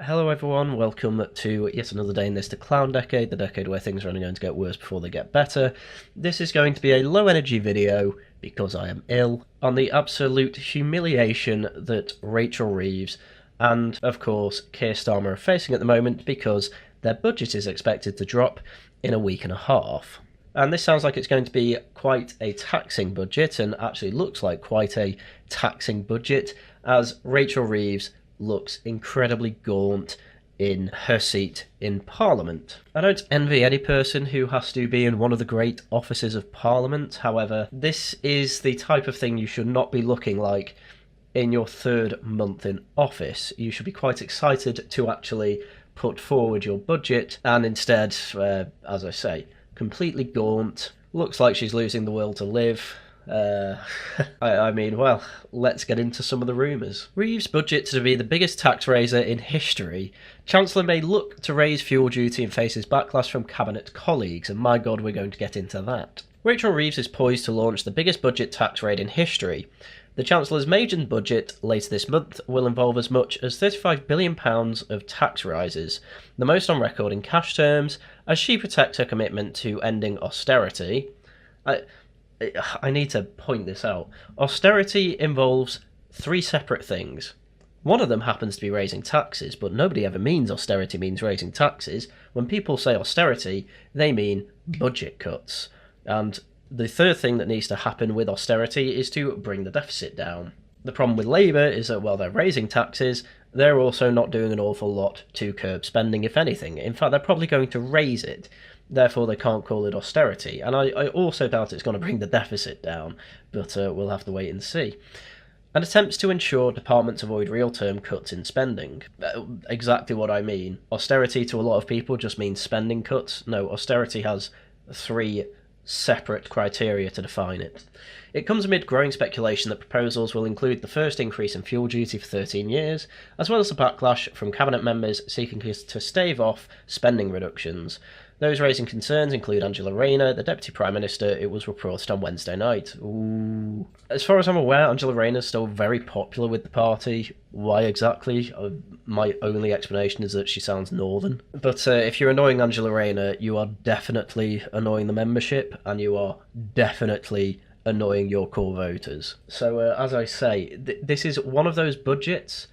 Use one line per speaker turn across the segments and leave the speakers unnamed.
Hello everyone, welcome to yet another day in this the clown decade, the decade where things are only going to get worse before they get better. This is going to be a low energy video, because I am ill, on the absolute humiliation that Rachel Reeves and, of course, Keir Starmer are facing at the moment because their budget is expected to drop in a week and a half. And this sounds like it's going to be quite a taxing budget, and actually looks like quite a taxing budget, as Rachel Reeves looks incredibly gaunt in her seat in Parliament. I don't envy any person who has to be in one of the great offices of Parliament. However, this is the type of thing you should not be looking like in your third month in office. You should be quite excited to actually put forward your budget, and instead, as I say, completely gaunt, looks like she's losing the will to live. I mean, well, let's get into some of the rumours. Reeves' budget to be the biggest tax raiser in history. Chancellor may look to raise fuel duty and faces backlash from cabinet colleagues, and my god, we're going to get into that. Rachel Reeves is poised to launch the biggest budget tax raid in history. The Chancellor's maiden budget later this month will involve as much as £35 billion of tax rises, the most on record in cash terms, as she protects her commitment to ending austerity. I need to point this out. Austerity involves three separate things. One of them happens to be raising taxes, but nobody ever means austerity means raising taxes. When people say austerity, they mean budget cuts. And the third thing that needs to happen with austerity is to bring the deficit down. The problem with Labour is that while they're raising taxes, they're also not doing an awful lot to curb spending, if anything. In fact, they're probably going to raise it. Therefore, they can't call it austerity. And I also doubt it's going to bring the deficit down, but we'll have to wait and see. And attempts to ensure departments avoid real-term cuts in spending. Exactly what I mean. Austerity to a lot of people just means spending cuts. No, austerity has three separate criteria to define it. It comes amid growing speculation that proposals will include the first increase in fuel duty for 13 years, as well as a backlash from cabinet members seeking to stave off spending reductions. Those raising concerns include Angela Rayner, the Deputy Prime Minister. It was reported on Wednesday night. Ooh. As far as I'm aware, Angela Rayner is still very popular with the party. Why exactly? My only explanation is that she sounds northern. But if you're annoying Angela Rayner, you are definitely annoying the membership, and you are definitely annoying your core voters. So as I say, this is one of those budgets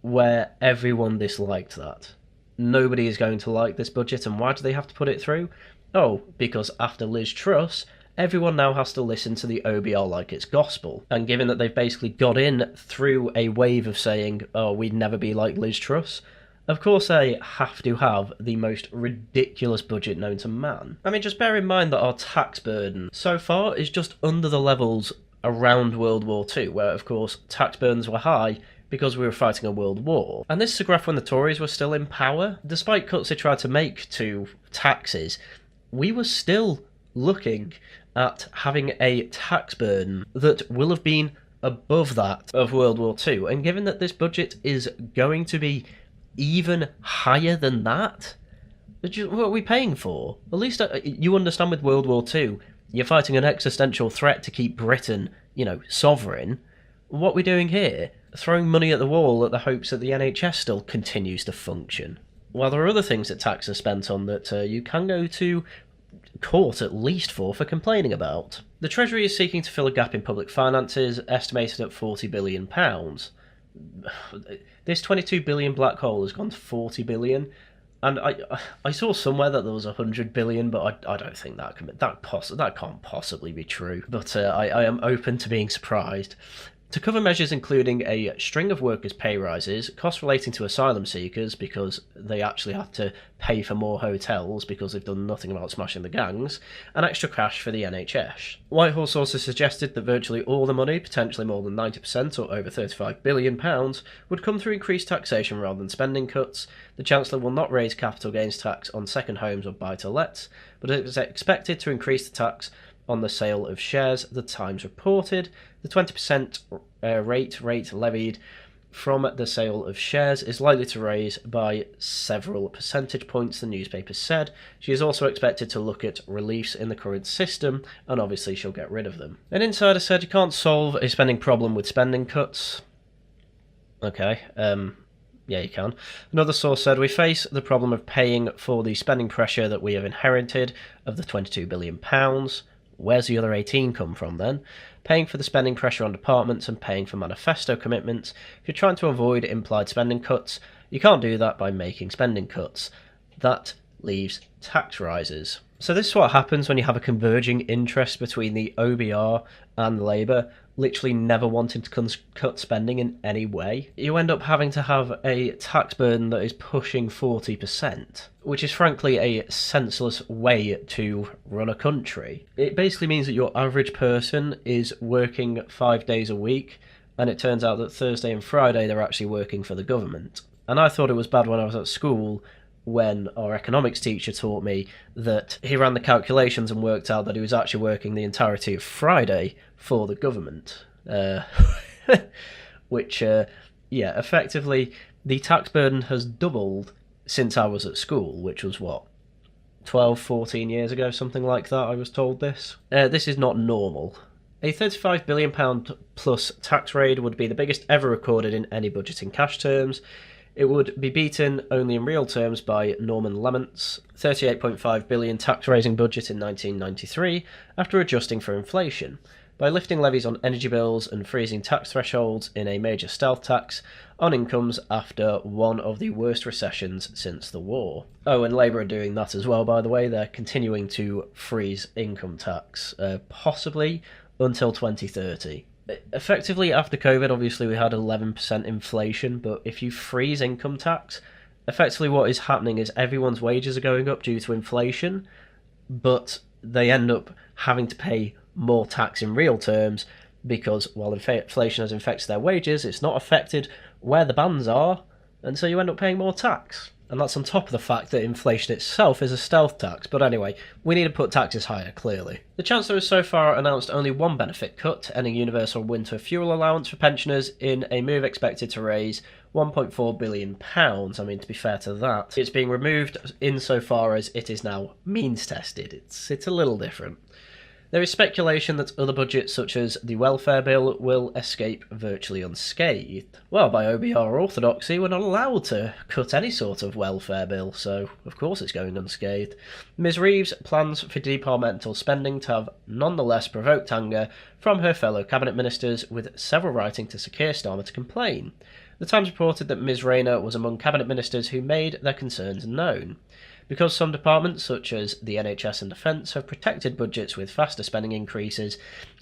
where everyone disliked that. Nobody is going to like this budget, and why do they have to put it through? Oh, because after Liz Truss, everyone now has to listen to the OBR like it's gospel. And given that they've basically got in through a wave of saying, oh, we'd never be like Liz Truss, of course they have to have the most ridiculous budget known to man. I mean, just bear in mind that our tax burden so far is just under the levels around World War II, where, of course, tax burdens were high because we were fighting a world war. And this is a graph when the Tories were still in power. Despite cuts they tried to make to taxes, we were still looking at having a tax burden that will have been above that of World War II. And given that this budget is going to be even higher than that, what are we paying for? At least you understand with World War II, you're fighting an existential threat to keep Britain, sovereign. What we're doing here, throwing money at the wall at the hopes that the NHS still continues to function. While there are other things that tax are spent on that you can go to court at least for complaining about. The Treasury is seeking to fill a gap in public finances, estimated at £40 billion. This 22 billion black hole has gone to 40 billion. And I saw somewhere that there was 100 billion, but I don't think that can't possibly be true. But I am open to being surprised. To cover measures including a string of workers' pay rises, costs relating to asylum seekers because they actually have to pay for more hotels because they've done nothing about smashing the gangs, and extra cash for the NHS. Whitehall sources suggested that virtually all the money, potentially more than 90% or over £35 billion, would come through increased taxation rather than spending cuts. The Chancellor will not raise capital gains tax on second homes or buy-to-lets, but it is expected to increase the tax on the sale of shares, the Times reported. The 20% rate levied from the sale of shares is likely to raise by several percentage points, the newspaper said. She is also expected to look at reliefs in the current system, and obviously she'll get rid of them. An insider said you can't solve a spending problem with spending cuts. Okay, Yeah, you can. Another source said, we face the problem of paying for the spending pressure that we have inherited of the £22 billion. Where's the other 18 come from then? Paying for the spending pressure on departments and paying for manifesto commitments. If you're trying to avoid implied spending cuts, you can't do that by making spending cuts. That leaves tax rises. So this is what happens when you have a converging interest between the OBR and Labour, literally never wanting to cut spending in any way. You end up having to have a tax burden that is pushing 40%, which is frankly a senseless way to run a country. It basically means that your average person is working 5 days a week, and it turns out that Thursday and Friday they're actually working for the government. And I thought it was bad when I was at school, when our economics teacher taught me that he ran the calculations and worked out that he was actually working the entirety of Friday for the government. Which, effectively, the tax burden has doubled since I was at school, which was, 12, 14 years ago, something like that, I was told this. This is not normal. A £35 billion plus tax raid would be the biggest ever recorded in any budget in cash terms. It would be beaten only in real terms by Norman Lamont's £38.5 billion tax-raising budget in 1993 after adjusting for inflation, by lifting levies on energy bills and freezing tax thresholds in a major stealth tax on incomes after one of the worst recessions since the war. Oh, and Labour are doing that as well, by the way. They're continuing to freeze income tax, possibly until 2030. Effectively, after COVID, obviously we had 11% inflation, but if you freeze income tax, effectively what is happening is everyone's wages are going up due to inflation, but they end up having to pay more tax in real terms because while inflation has affected their wages, it's not affected where the bands are, and so you end up paying more tax. And that's on top of the fact that inflation itself is a stealth tax. But anyway, we need to put taxes higher, clearly. The Chancellor has so far announced only one benefit cut, ending universal winter fuel allowance for pensioners in a move expected to raise £1.4 billion. I mean, to be fair to that, it's being removed insofar as it is now means tested. It's a little different. There is speculation that other budgets, such as the welfare bill, will escape virtually unscathed. Well, by OBR orthodoxy, we're not allowed to cut any sort of welfare bill, so of course it's going unscathed. Ms Reeves plans for departmental spending to have nonetheless provoked anger from her fellow cabinet ministers, with several writing to Sir Keir Starmer to complain. The Times reported that Ms Rayner was among cabinet ministers who made their concerns known. Because some departments, such as the NHS and Defence, have protected budgets with faster spending increases,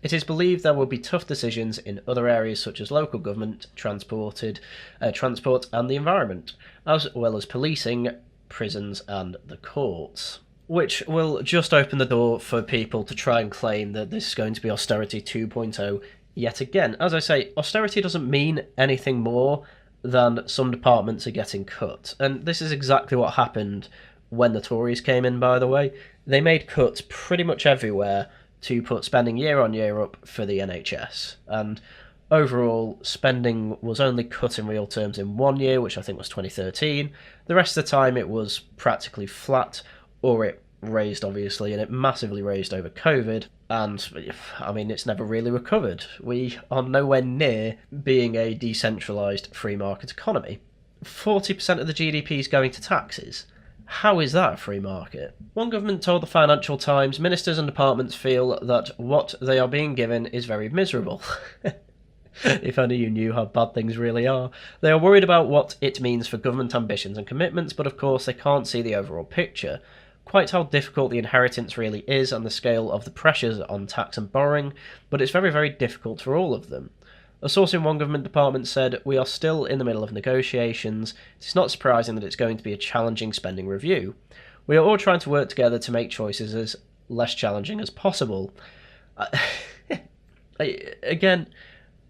it is believed there will be tough decisions in other areas such as local government, transport and the environment, as well as policing, prisons and the courts. Which will just open the door for people to try and claim that this is going to be austerity 2.0 yet again. As I say, austerity doesn't mean anything more than some departments are getting cut. And this is exactly what happened when the Tories came in, by the way. They made cuts pretty much everywhere to put spending year on year up for the NHS. And overall, spending was only cut in real terms in 1 year, which I think was 2013. The rest of the time it was practically flat, or it raised, obviously, and it massively raised over COVID. And, I mean, it's never really recovered. We are nowhere near being a decentralised free market economy. 40% of the GDP is going to taxes. How is that a free market? One government told the Financial Times ministers and departments feel that what they are being given is very miserable. If only you knew how bad things really are. They are worried about what it means for government ambitions and commitments, but of course they can't see the overall picture. Quite how difficult the inheritance really is and the scale of the pressures on tax and borrowing, but it's very, very difficult for all of them. A source in one government department said, "We are still in the middle of negotiations. It's not surprising that it's going to be a challenging spending review. We are all trying to work together to make choices as less challenging as possible." Again,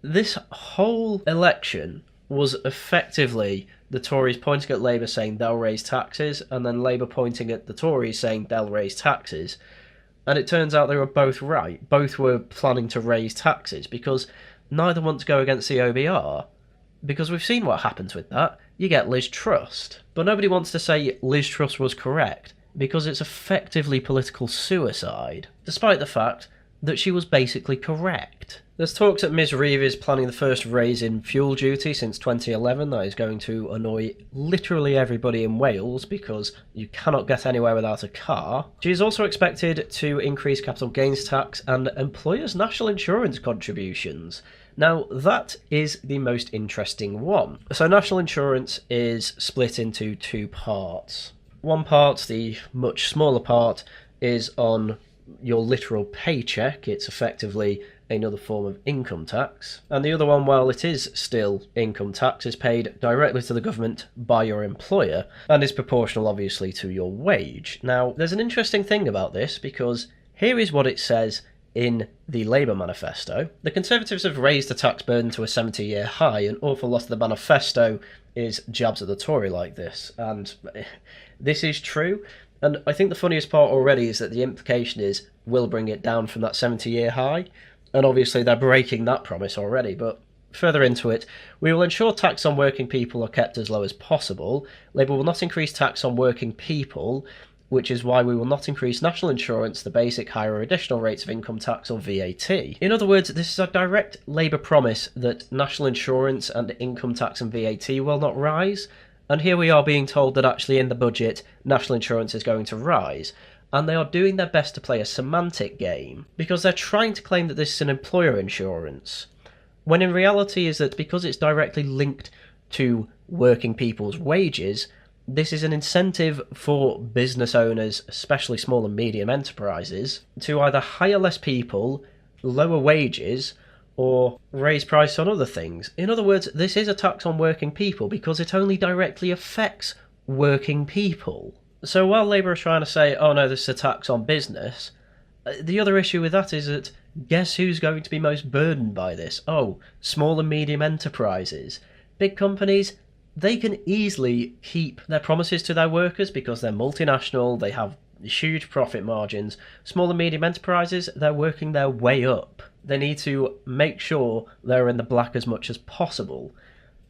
this whole election was effectively the Tories pointing at Labour saying they'll raise taxes, and then Labour pointing at the Tories saying they'll raise taxes. And it turns out they were both right. Both were planning to raise taxes, because neither want to go against the OBR, because we've seen what happens with that. You get Liz Truss. But nobody wants to say Liz Truss was correct, because it's effectively political suicide, despite the fact that she was basically correct. There's talks that Ms Reeves is planning the first raise in fuel duty since 2011 that is going to annoy literally everybody in Wales because you cannot get anywhere without a car. She is also expected to increase capital gains tax and employers' national insurance contributions. Now, that is the most interesting one. So national insurance is split into two parts. One part, the much smaller part, is on your literal paycheck. It's effectively another form of income tax. And the other one, while it is still income tax, is paid directly to the government by your employer and is proportional, obviously, to your wage. Now, there's an interesting thing about this because here is what it says in the Labour manifesto. The Conservatives have raised the tax burden to a 70-year high. An awful lot of the manifesto is jabs at the Tory like this. And this is true. And I think the funniest part already is that the implication is we'll bring it down from that 70-year high. And obviously they're breaking that promise already. But further into it, we will ensure tax on working people are kept as low as possible. Labour will not increase tax on working people, which is why we will not increase national insurance, the basic, higher or additional rates of income tax or VAT. In other words, this is a direct Labour promise that national insurance and income tax and VAT will not rise. And here we are being told that actually in the budget, national insurance is going to rise. And they are doing their best to play a semantic game, because they're trying to claim that this is an employer insurance, when in reality is that because it's directly linked to working people's wages, this is an incentive for business owners, especially small and medium enterprises, to either hire less people, lower wages, or raise price on other things. In other words, this is a tax on working people because it only directly affects working people. So while Labour are trying to say, oh no, this is a tax on business, the other issue with that is that guess who's going to be most burdened by this? Oh, small and medium enterprises. Big companies, they can easily keep their promises to their workers because they're multinational, they have huge profit margins. Small and medium enterprises, they're working their way up. They need to make sure they're in the black as much as possible.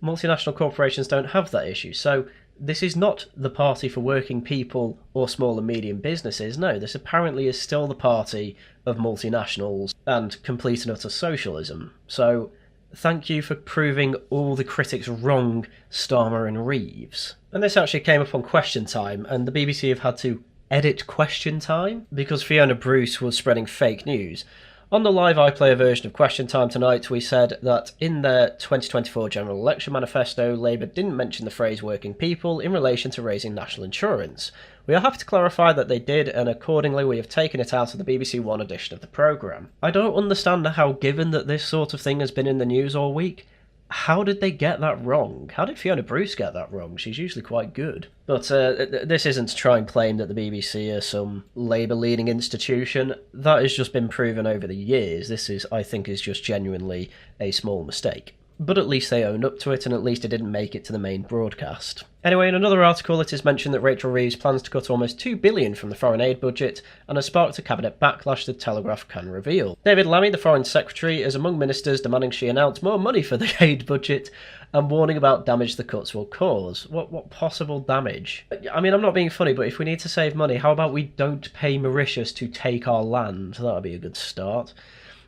Multinational corporations don't have that issue, so this is not the party for working people or small and medium businesses. No, this apparently is still the party of multinationals and complete and utter socialism. So thank you for proving all the critics wrong, Starmer and Reeves. And this actually came up on Question Time, and the BBC have had to edit Question Time because Fiona Bruce was spreading fake news. On the live iPlayer version of Question Time tonight, we said that in their 2024 general election manifesto, Labour didn't mention the phrase working people in relation to raising national insurance. We are happy to clarify that they did, and accordingly we have taken it out of the BBC One edition of the programme. I don't understand how, given that this sort of thing has been in the news all week, how did they get that wrong? How did Fiona Bruce get that wrong? She's usually quite good. But this isn't to try and claim that the BBC are some Labour-leading institution. That has just been proven over the years. This is, I think, is just genuinely a small mistake. But at least they owned up to it, and at least it didn't make it to the main broadcast. Anyway, in another article it is mentioned that Rachel Reeves plans to cut almost $2 billion from the foreign aid budget and has sparked a cabinet backlash the Telegraph can reveal. David Lammy, the foreign secretary, is among ministers demanding she announce more money for the aid budget and warning about damage the cuts will cause. What possible damage? I mean, I'm not being funny, but if we need to save money, how about we don't pay Mauritius to take our land? That would be a good start.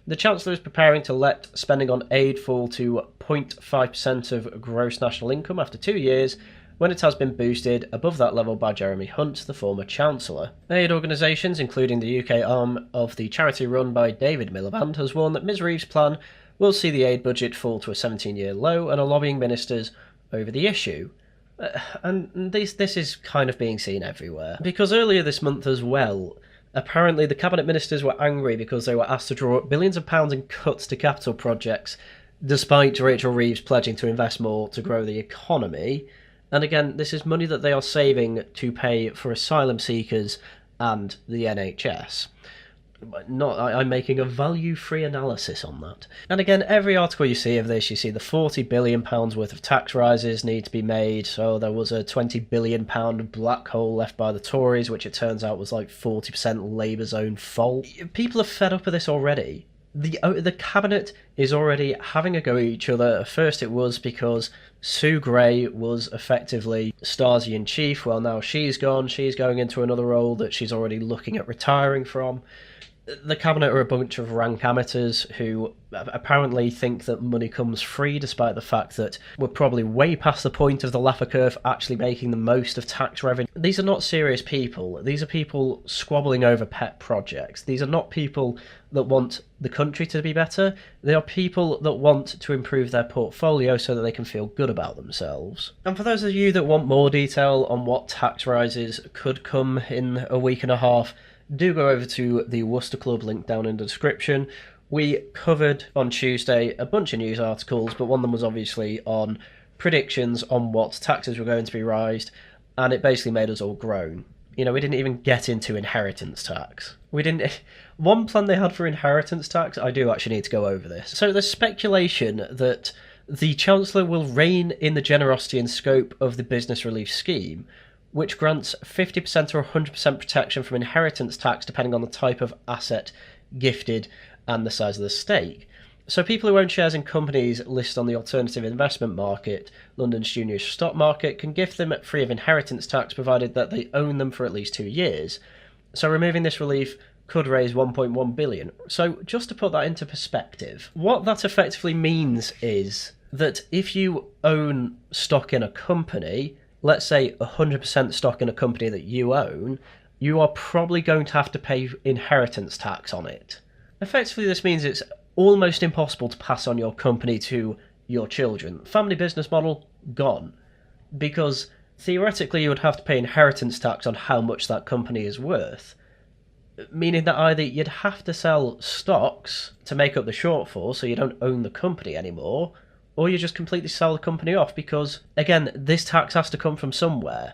The Chancellor is preparing to let spending on aid fall to 0.5% of gross national income after 2 years, when it has been boosted above that level by Jeremy Hunt, the former Chancellor. Aid organisations, including the UK arm of the charity run by David Miliband, has warned that Ms Reeves' plan will see the aid budget fall to a 17-year low and are lobbying ministers over the issue. And this is kind of being seen everywhere. Because earlier this month as well, apparently the cabinet ministers were angry because they were asked to draw up billions of pounds in cuts to capital projects, despite Rachel Reeves pledging to invest more to grow the economy. And again, this is money that they are saving to pay for asylum seekers and the NHS. I'm making a value-free analysis on that. And again, every article you see of this, you see the £40 billion worth of tax rises need to be made. So there was a £20 billion black hole left by the Tories, which it turns out was like 40% Labour's own fault. People are fed up with this already. The cabinet is already having a go at each other. First it was because Sue Gray was effectively Stasi-in-chief. Well, now she's gone. She's going into another role that she's already looking at retiring from. The cabinet are a bunch of rank amateurs who apparently think that money comes free, despite the fact that we're probably way past the point of the Laffer curve actually making the most of tax revenue. These are not serious people. These are people squabbling over pet projects. These are not people that want the country to be better. They are people that want to improve their portfolio so that they can feel good about themselves. And for those of you that want more detail on what tax rises could come in a week and a half, do go over to the Worcester Club, link down in the description. We covered on Tuesday a bunch of news articles, but one of them was obviously on predictions on what taxes were going to be raised, and it basically made us all groan. You know, we didn't even get into inheritance tax. We didn't. One plan they had for inheritance tax, I do actually need to go over this. So there's speculation that the Chancellor will rein in the generosity and scope of the business relief scheme, which grants 50% or 100% protection from inheritance tax depending on the type of asset gifted and the size of the stake. So people who own shares in companies listed on the alternative investment market, London's junior stock market, can gift them free of inheritance tax provided that they own them for at least 2 years. So removing this relief could raise 1.1 billion. So just to put that into perspective, what that effectively means is that if you own stock in a company, let's say 100% stock in a company that you own, you are probably going to have to pay inheritance tax on it. Effectively, this means it's almost impossible to pass on your company to your children. Family business model, gone. Because theoretically, you would have to pay inheritance tax on how much that company is worth. Meaning that either you'd have to sell stocks to make up the shortfall so you don't own the company anymore, or you just completely sell the company off because, again, this tax has to come from somewhere.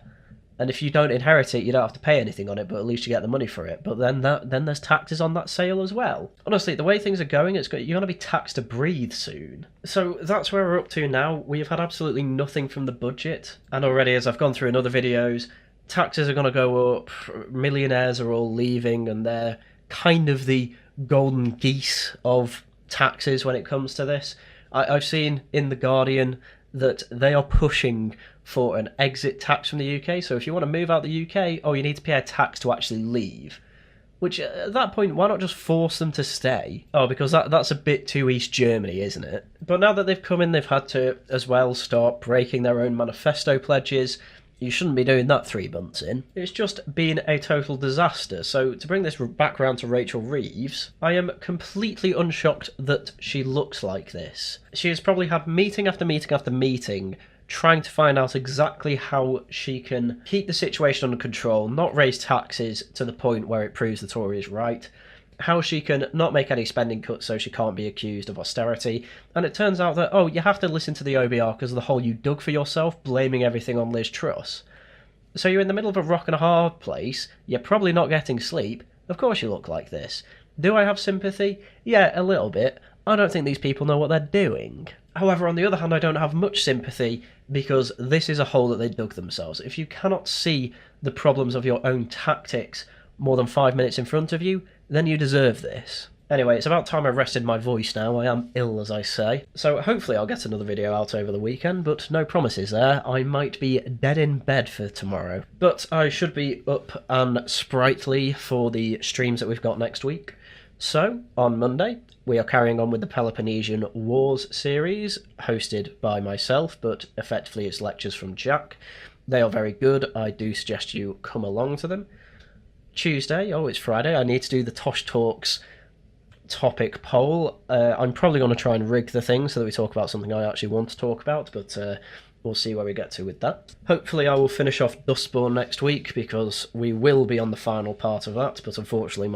And if you don't inherit it, you don't have to pay anything on it, but at least you get the money for it. But then there's taxes on that sale as well. Honestly, the way things are going, you're going to be taxed to breathe soon. So that's where we're up to now. We have had absolutely nothing from the budget. And already, as I've gone through in other videos, taxes are going to go up, millionaires are all leaving, and they're kind of the golden geese of taxes when it comes to this. I've seen in The Guardian that they are pushing for an exit tax from the UK. So if you want to move out the UK, you need to pay a tax to actually leave. Which, at that point, why not just force them to stay? Because that's a bit too East Germany, isn't it? But now that they've come in, they've had to, as well, start breaking their own manifesto pledges. You shouldn't be doing that 3 months in. It's just been a total disaster. So to bring this back round to Rachel Reeves, I am completely unshocked that she looks like this. She has probably had meeting after meeting after meeting trying to find out exactly how she can keep the situation under control, not raise taxes to the point where it proves the Tories right, how she can not make any spending cuts so she can't be accused of austerity. And it turns out that, you have to listen to the OBR because of the hole you dug for yourself, blaming everything on Liz Truss. So you're in the middle of a rock and a hard place, you're probably not getting sleep, of course you look like this. Do I have sympathy? Yeah, a little bit. I don't think these people know what they're doing. However, on the other hand, I don't have much sympathy because this is a hole that they dug themselves. If you cannot see the problems of your own tactics more than 5 minutes in front of you, then you deserve this. Anyway, it's about time I rested my voice now. I am ill, as I say. So hopefully I'll get another video out over the weekend, but no promises there. I might be dead in bed for tomorrow. But I should be up and sprightly for the streams that we've got next week. So, on Monday, we are carrying on with the Peloponnesian Wars series, hosted by myself, but effectively it's lectures from Jack. They are very good. I do suggest you come along to them. Tuesday, it's Friday, I need to do the Tosh Talks topic poll. I'm probably going to try and rig the thing so that we talk about something I actually want to talk about, but we'll see where we get to with that. Hopefully I will finish off Dustborn next week, because we will be on the final part of that, but unfortunately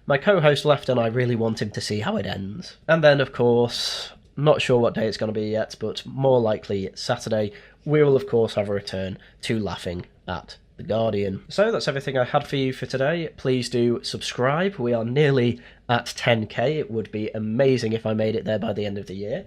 my co-host left and I really want him to see how it ends. And then, of course, not sure what day it's going to be yet, but more likely Saturday, we will of course have a return to laughing at The Guardian. So that's everything I had for you for today. Please do subscribe. We are nearly at 10k. It would be amazing if I made it there by the end of the year.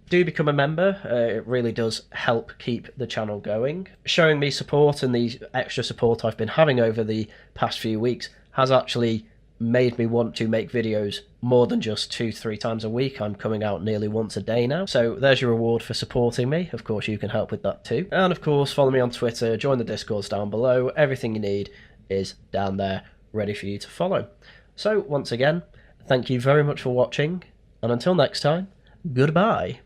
Do become a member. It really does help keep the channel going. Showing me support, and the extra support I've been having over the past few weeks has actually made me want to make videos more than just 2-3 times a week. I'm coming out nearly once a day now. So there's your reward for supporting me. Of course, you can help with that too. And of course, follow me on Twitter, join the Discords down below. Everything you need is down there, ready for you to follow. So, once again, thank you very much for watching, and until next time, goodbye.